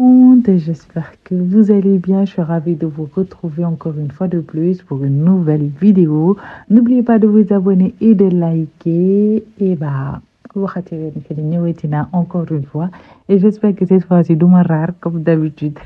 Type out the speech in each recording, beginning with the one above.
monde, j'espère que vous allez bien. Je suis ravie de vous retrouver encore une fois de plus pour une nouvelle vidéo. N'oubliez pas de vous abonner et de liker. Et encore une fois. Et j'espère que cette fois-ci, du ma rare comme d'habitude.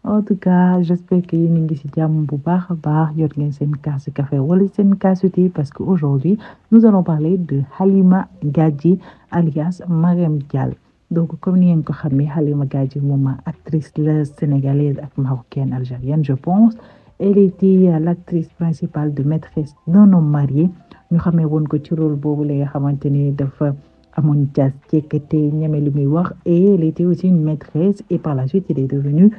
En tout cas, j'espère que yéen a ngi ci jàmm bu baax a baax yor ngeen seen kaasu café wala seen kaasu thé parce qu'aujourd'hui, nous allons parler de Halima Gadji alias Mariam Dial. Donc, comme ni ngeen ko xamee, Halima Gadji moom actrice la sénégalaise ak marocaine algérienne, je pense. Elle était l'actrice principale de Maîtresse d'un homme marié. ñu xamee woon ko ci rôle boobu la nga xamante ni dafa amoon jas cekkate ñeme lu muy wax. Et elle était aussi une maîtresse et par la suite, elle est devenue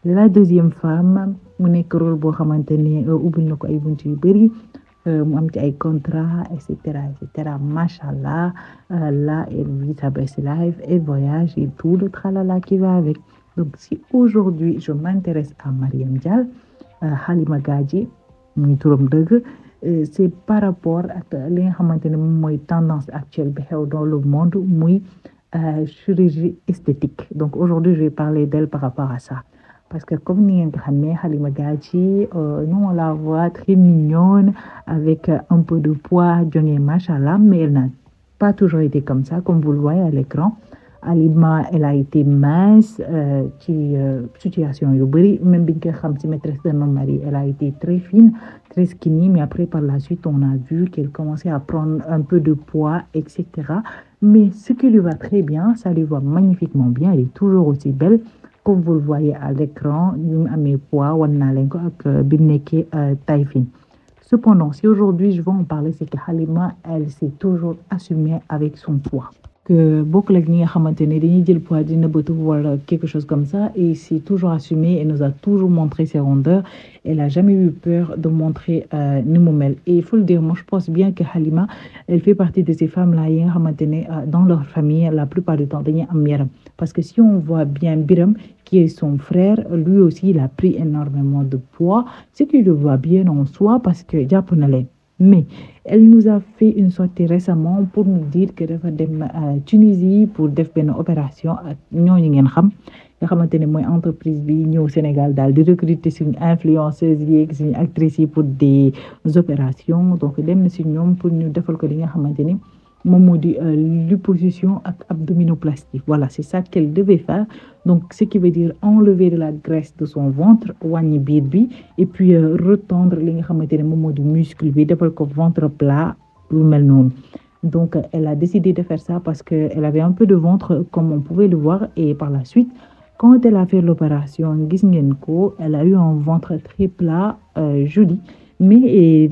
la deuxième femme. mu nekk rôle boo xamante ni ubbil na ko ay bunt yu bëri. mu am ci ay contrat et cetera machallah. Là elle vit sa best life, elle voyage et tout le tralala qui va avec. Donc si aujourd'hui je m'intéresse à Mariam Dial, Halima Gadji muy turam dëgg, c'est par rapport ak li nga xamante ne moom mooy tendance actuelle bi xew dans le monde muy chirurgie esthétique. Donc aujourd'hui je vais parler d'elle par rapport à ça. Parce que comme ni ngeen ko xamee, Halima Gadji, nous on la voit très mignonne, avec un peu de poids, jonge machallah, mais elle n'a pas toujours été comme ça, comme vous le voyez à l'écran. Halima, elle a été mince, ci situation yu bëri, même bi nga xam ci Maîtresse d'un homme marié, elle a été très fine, très skinny, mais après par la suite on a vu qu'elle commençait à prendre un peu de poids, etc. Mais ce qui lui va très bien, ça lui va magnifiquement bien, elle est toujours aussi belle. Comme vous le voyez à l'écran, ñu amee poids wan naa leen ko ak bi mu nekkee taille fine. Cependant, si aujourd'hui je vais en parler, c'est que Halima, elle s'est toujours assumée avec son poids. Que beaucoup de gens xamante ne dañuy jël poids di nëbbatu wala quelque chose comme ça, et s'est toujours assumée et nous a toujours montré ses rondeurs. Elle a jamais eu peur de montrer ni mu mel. Et il faut le dire, moi je pense bien que Halima, elle fait partie de ces femmes-là yi nga xamante ne dans leur famille la plupart du temps dañuy am yaram. Parce que si on voit bien Biram, qui est son frère, lui aussi il a pris énormément de poids, ce qui le va bien en soi parce que jàpp na leen. Mais elle nous a fait une sortie récemment pour nous dire que dafa dem Tunisie pour def benn opération ak ñooñu ngeen xam nga xamante ne mooy entreprise bi ñëw Sénégal daal di recruter suñu influenceuses yi ak suñu actrices yi pour des opérations. Donc dem na si ñoom pour ñu defal ko li nga xamante ni moom moo di liposuction ak abdominoplastie. Voilà, c'est ça qu'elle devait faire. Donc ce qui veut dire enlever de la graisse de son ventre, wàññi biir bi, et puis retendre li nga xamante ne moom moo di muscle bi, defal ko ventre plat lu mel noonu. Donc elle a décidé de faire ça parce que elle avait un peu de ventre comme on pouvait le voir, et par la suite quand elle a fait l'opération gis ngeen ko, elle a eu un ventre très plat, joli, mais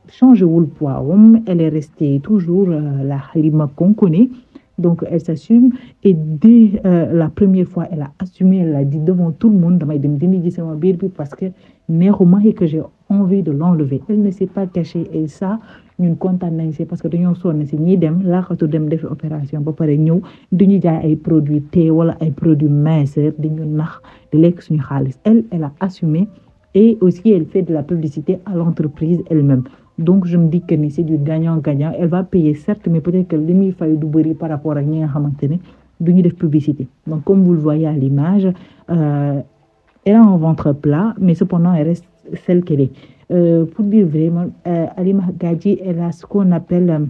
changé wul poids wam. Elle est restée toujours la Halima qu'on connaît. Donc elle s'assume, et dès la première fois elle a assumé, elle a dit devant tout le monde damay dem dindi ji sama biir bi parce que neexuma et que j'ai envie de l'enlever. Elle ne s'est pas cachée, et ça ñun kontaan nañ si parce que dañoo sonn si ñiy dem laaxatu dem defi opération ba pare ñëw duñu jaay ay produits thé wala ay produits minceurs di ñu nax di lekk suñu xaalis. Elle a assumé, et aussi elle fait de la publicité à l'entreprise elle-même. Donc je me dis que c'est du gagnant-gagnant. Elle va payer certes, mais peut-être que li muy fay du bëri par rapport ak ñi nga xamante ne duñu def publicité. Donc comme vous le voyez à l'image, elle a un ventre plat, mais cependant elle reste celle qu'elle est. Pour dire vraiment, Halima Gadji, elle a ce qu'on appelle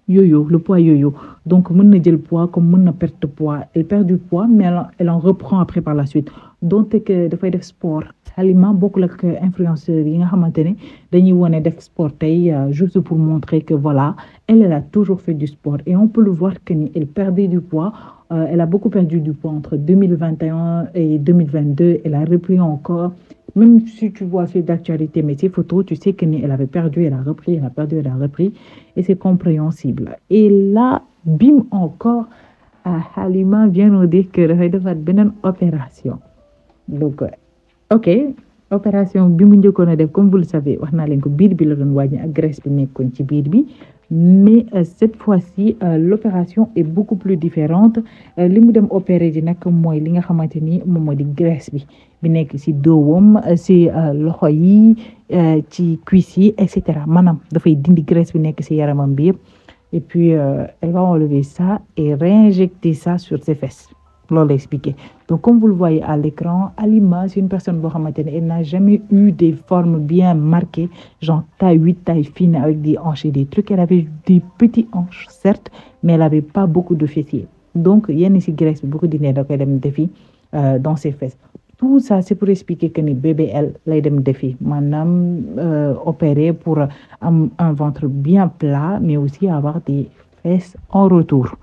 yo-yo, le poids yo-yo. Donc mën na jël poids comme mën na perdre poids. Elle perd du poids, mais elle en reprend après par la suite. Donc que dafay def sport. Halima bokkul ak influenceurs yi nga xamante ne dañuy wone def sport tey juste pour montrer que voilà, elle a toujours fait du sport, et on peut le voir que ni elle perdait du poids. Elle a beaucoup perdu du poids entre 2021 et 2022. Elle a repris encore. Même si tu vois fait d'actualité, mais ces photos, tu sais qu'elle avait perdu, elle a repris, elle a perdu, elle a repris, et c'est compréhensible. Et là, bim encore, Halima vient nous dire que dafay defaat beneen opération. Donc ok, opération bi mu njëkkoon a def, comme vous le savez, wax naa leen ko biir bi la doon wàññi ak graisse bi nekkoon ci biir bi. Mais cette fois-ci l'opération est beaucoup plus différente. Li mu dem opérer ji nag mooy li nga xamante ni moom moo di graisse bi nekk ci doowam, ci loxo yi, ci cuisse yi, et cetera. Maanaam dafay dindi graisse bi nekk ci yaramam bi yëpp. Et puis elle va enlever ça et réinjecter ça sur ses fesses. loolu expliqué. Donc comme vous le voyez à l'écran, Halima c'est une personne boo xamante ne elle n'a jamais eu des formes bien marquées, genre taille 8, taille fine avec des hanches et des trucs. Elle avait des petits hanches certes, mais elle avait pas beaucoup de fessiers. Donc yenn ci graisse bi beaucoup dîner da koy dem defi dans ses fesses. Tout ça c'est pour expliquer que ni BBL lay dem defi maanaam opérer pour un ventre bien plat mais aussi avoir des fesses en retour.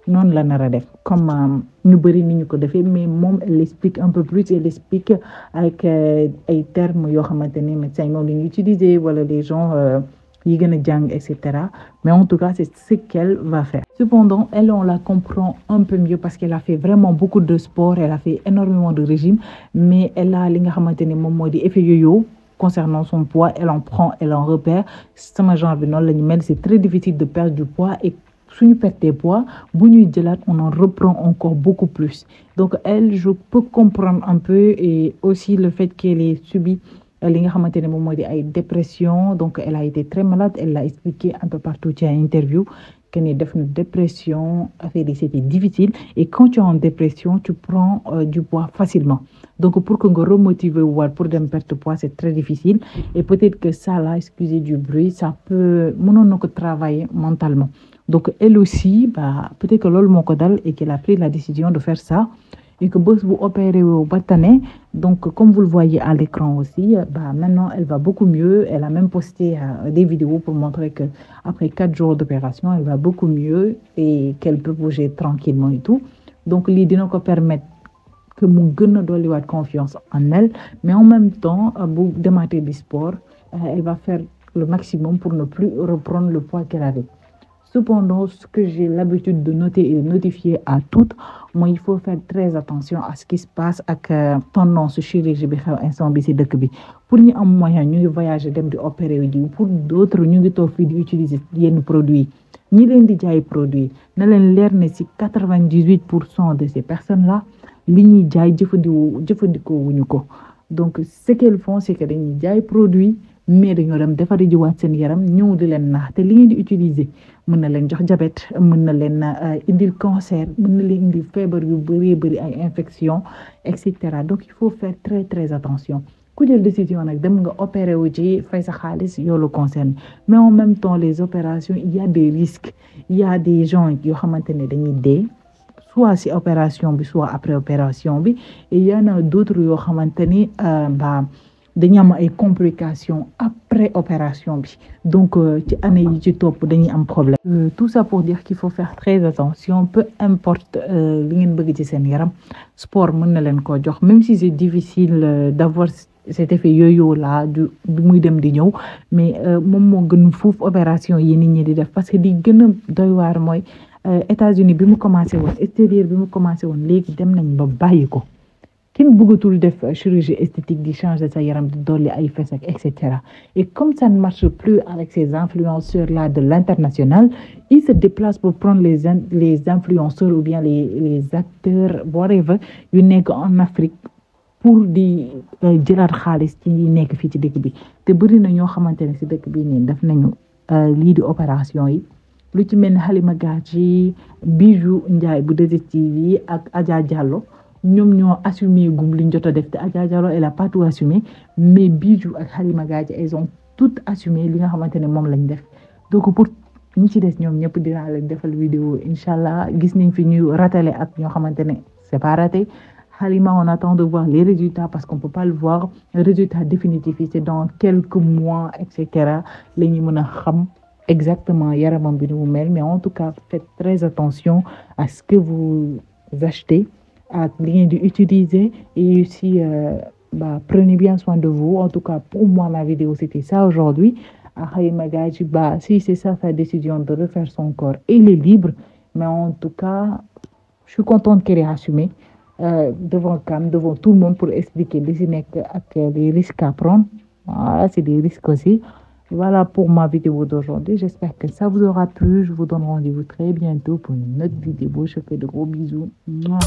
Non la nar a def comme ñu bëri ni ñu ko defee mais moom elle explique un peu plus, elle explique avec ay termes yoo xamante ne médecins yi moom la ñu utiliser wala les gens yi gën a jàng etc. Mais en tout cas c'est ce qu'elle va faire. Cependant elle on la comprend un peu mieux parce qu'elle a fait vraiment beaucoup de sport, elle a fait énormément de régime, mais elle a li nga xamante ne moom moo di effet yo-yo concernant son poids. Elle en prend, elle en repère. Sama genre bi noonu la ñu mel, c'est très difficile de perdre du poids et suñu perte poids bu ñuy jëlaat on en reprend encore beaucoup plus. Donc elle je peux comprendre un peu et aussi le fait qu'elle ait subi li nga xamante ne moom moo di ay dépression. Donc elle a été très malade, elle l'a expliqué un peu partout ci interview que ni def na dépression, affaire yi c'était difficile et quand tu es en dépression tu prends du poids facilement. Donc pour que nga remotiver waat pour dem perte poids c'est très difficile et peut-être que ça là, excusez du bruit, ça peut mënoon na ko travailler mentalement. Donc elle aussi peut-être que loolu moo ko dal et qu'elle a pris la décision de faire ça et que bés bu opéré wu ba tane. Donc comme vous le voyez à l'écran aussi, maintenant elle va beaucoup mieux. Elle a même posté des vidéos pour montrer que après 4 jours d'opération elle va beaucoup mieux et qu'elle peut bouger tranquillement et tout. Donc lii dina ko permettre que mu gën a dolliwaat confiance en elle, mais en même temps bu demaatee du sport elle va faire le maximum pour ne plus reprendre le poids qu'elle avait. Cependant, ce que j'ai l'habitude de noter et de notifier à toutes, moi il faut faire très attention à ce qui se passe ak tendance chirurgie bi xew instant bi ci dëkk bi. Pour ñu am moyen ñu ngi voyager dem di opérer wu ji, pour d'autres ñu ngi toog fii di utiliser yenn produits ñi leen di jaay produit na leen leer ne ci 98% de ces personnes là li ñuy jaay jëfandikoo wuñu ko. Donc ce qu'elles font c'est que dañuy jaay produit mais dañoo dem defari jiwaat seen yaram ñëw di leen naax te li ngeen di utiliser mën na leen jox diabète, mën na leen indil cancer, mën na leen indil feebar yu bëri ay infection etc. Donc il faut faire très très attention. Ku jël décision nag dem nga opérer wu ci fay sa xaalis yoo le concerne, mais en même temps les opérations il y a des risques, il y a des gens yoo xamante ne dañuy dee soit ci opération bi soit après opération bi et il y en a d'autres yoo xamante ni dañuy am ay complications après opération bi. Donc ci année yi ci topp dañuy am problème. Tout ça pour dire qu'il faut faire très attention, peu importe li ngeen bëgg ci seen yaram sport mën na leen koo jox, même si c'est difficile d'avoir cet effet yo-yo là du muy dem di ñëw, mais moom moo gën fuuf opération yi nit ñi di def parce que di gën a doy waar mooy États-Unis bi mu commencé woon, extérieur bi mu commencé woon léegi dem nañ ba bàyyi ko. Kenn bëggatul def chirurgie esthétique di changer sa yaram di dolli ay fesses ak etc. Et comme ça ne marche plus avec ces influenceurs là de l'international, ils se déplacent pour prendre les influenceurs ou bien les acteurs whatever yu nekk en Afrique pour di jëlaat xaalis ci ñi nekk fii ci dëkk bi. Te bëri na ñoo xamante ne ci dëkk bi nii def nañu lii di opération yi, lu ci mel ni Halima Gadji, Bijou Ndiaye bu 2STV ak Adja Diallo. ñoom ñoo assumé gum liñ jot a def te Adja Diallo elle a pas tout assumé, mais Bijou ak Halima Gadji elles ont toutes assumé li nga xamante ne moom lañ def. Donc pour ñi ci des ñoom ñëpp dinaa leen defal vidéo inchallah. Gis nañ fi ñu ratale ak ñoo xamante ne c'est pas raté. Halima on attend de voir les résultats parce qu'on peut pas le voir, le résultat définitif c'est dans quelques mois etc. la ñu mën a xam exactement yaramam bi nu mu mel, mais en tout cas faites très attention à ce que vous achetez à li ngeen di utiliser et aussi prenez bien soin de vous. En tout cas pour moi ma vidéo c'était ça aujourd'hui. Halima Gadji si c'est ça sa décision de refaire son corps, il est libre, mais en tout cas je suis contente qu'elle ait assumé devant cam, devant tout le monde pour expliquer li ci nekk ak les risques à prendre. Voilà, c'est des risques aussi. Voilà pour ma vidéo d'aujourd'hui. J'espère que ça vous aura plu. Je vous donne rendez-vous très bientôt pour une autre vidéo. Je fais de gros bisous. Mouah.